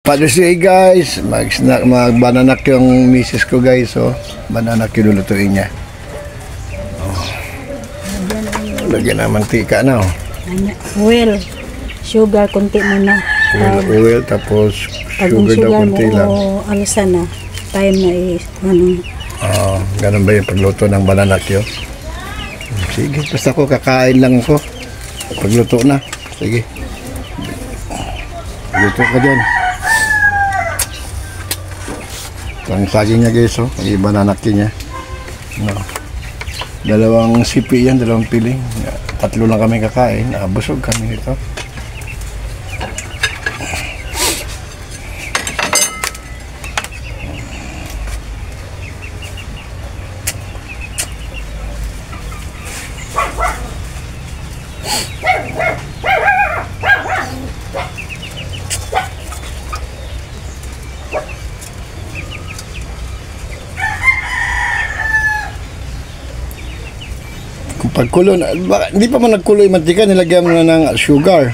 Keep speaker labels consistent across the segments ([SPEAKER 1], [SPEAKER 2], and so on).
[SPEAKER 1] Father's Day guys, magbananak yung misis ko guys, oh. Bananak yung lulutuin niya. Oh. Lagyan na mantika na, oh.
[SPEAKER 2] Oil, sugar konti muna.
[SPEAKER 1] Oil, tapos sugar daw konti lang.
[SPEAKER 2] Alisa na, time na
[SPEAKER 1] Ganun ba yung pagluto ng bananak yun? Sige, basta ko kakain lang ako. Pagluto na, sige. Luto ka dyan. Ang saging niya guys, oh. Iba na nakin niya. No. Dalawang sipi yan, dalawang piling. Tatlo lang kami kakain. Busog kami nito. Pagkulo na, hindi pa man nagkulo yung mantika, nilagyan mo na ng sugar.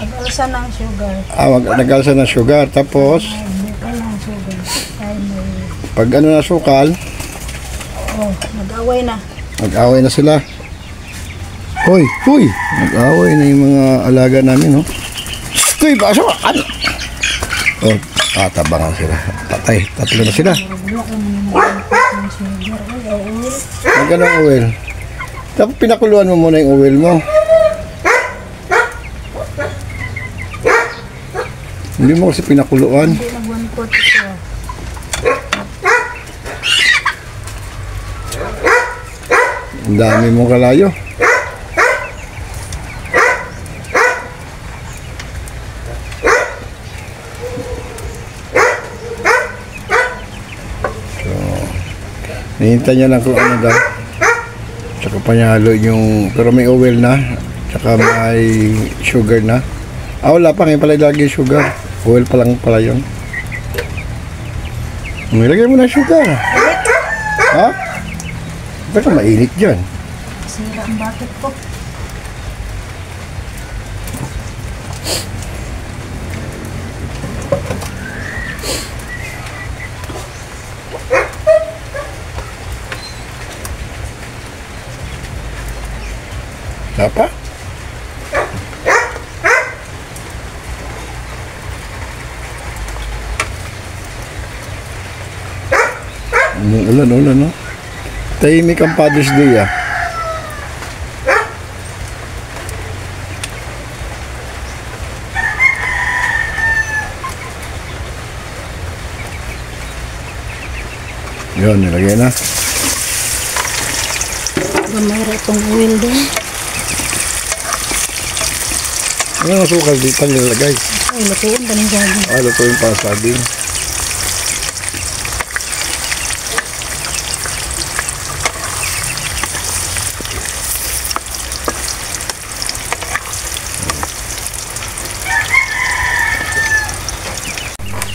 [SPEAKER 2] Nag-alsa ng sugar.
[SPEAKER 1] Nag-alsa ng sugar. Tapos, pag ano na sukal,
[SPEAKER 2] nag-away na.
[SPEAKER 1] Nag-away na sila. Hoy! Nag-away na yung mga alaga namin, oh. Uy, baka ano? Oh, tabangan sila. Patay, tatlo na sila. Magandang oil. Tapos pinakuluan mo muna yung oil mo. Hindi mo kasi pinakuluan.
[SPEAKER 2] Hindi nag-1/4 ito.
[SPEAKER 1] Ang dami mong kalayo. So, hihintay niya lang kung ano daw. Tsaka panyalo yung, pero may oil na, tsaka may sugar na. Wala pa, ngayon pala ilagay sugar. Oil pa lang pala yun. Ilagay mo na sugar. Ha? Baka mainit dyan.
[SPEAKER 2] Sira ang bucket ko.
[SPEAKER 1] Apa? Ulan, no? Tahimik ang Father's Day, ah. Yun, nilagay na.
[SPEAKER 2] Mayroon itong oil din.
[SPEAKER 1] Ano ang sukal dito nilalagay?
[SPEAKER 2] Ay, lutuin pa ng saging.
[SPEAKER 1] Lutuin pa saging.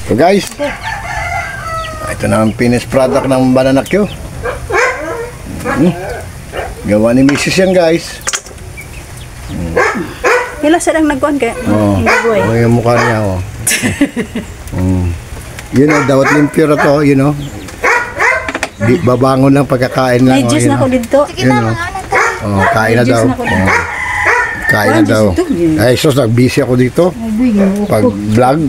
[SPEAKER 1] So guys, ito na ang finished product ng bananakyo. Gawa ni Mrs. yan guys.
[SPEAKER 2] Hila sa lang nagkuhan kaya.
[SPEAKER 1] Yung mukha niya, oh. Yun know, dapat limpyo na to, you know. Babangon lang pagkakain lang.
[SPEAKER 2] May juice na ako dito.
[SPEAKER 1] Kain na daw. Kain na daw. Ay, sus, nag-busy ako dito. Pag-vlog.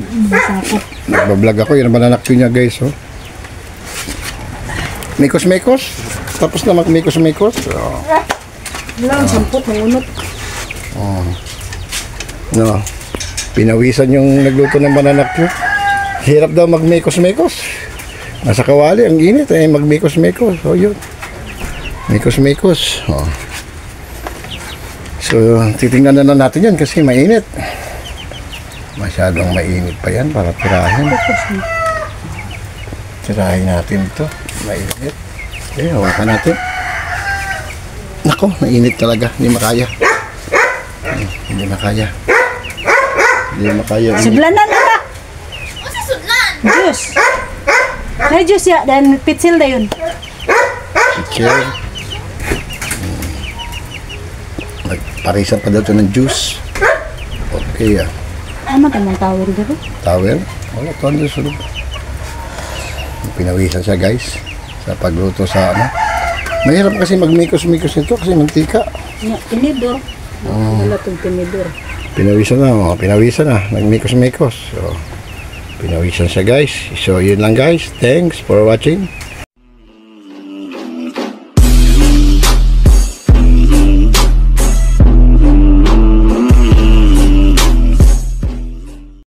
[SPEAKER 1] Nag-vlog ako, yun ang bananakyo niya guys, oh. Mikos-mikos. Tapos na mag-mikos-mikos.
[SPEAKER 2] Lang, sampot, mangunot.
[SPEAKER 1] No, pinawisan yung nagluto ng bananakyo. Hirap daw mag-mikos-mikos. Nasa kawali, ang init mag-mikos-mikos. Yun. Mikos-mikos. So, titingnan na natin yan kasi mainit. Masyadong mainit pa yan para tirahin. Tirahin natin ito. Mainit. Okay, hawakan natin. Nako, mainit talaga. Hindi makaya. Hindi makaya.
[SPEAKER 2] Sudlanan na ka.
[SPEAKER 3] Masa sudlan?
[SPEAKER 2] Juice. May juice ya dan pitsil na yun.
[SPEAKER 1] Pitsil. Nagparisan pa daw ito ng juice. Okay,
[SPEAKER 2] Ano ka ng towel dito?
[SPEAKER 1] Towel? Wala, to ang sunog. Pinawisan siya guys sa pagluto sa ano. Mahirap kasi magmikos-mikos nito kasi mantika.
[SPEAKER 2] Nya, tinidor. Wala tong tinidor.
[SPEAKER 1] Pinawisan na, pinawisan na. Nagmikos-mikos. So, pinawisan siya guys. So, yun lang guys. Thanks for watching.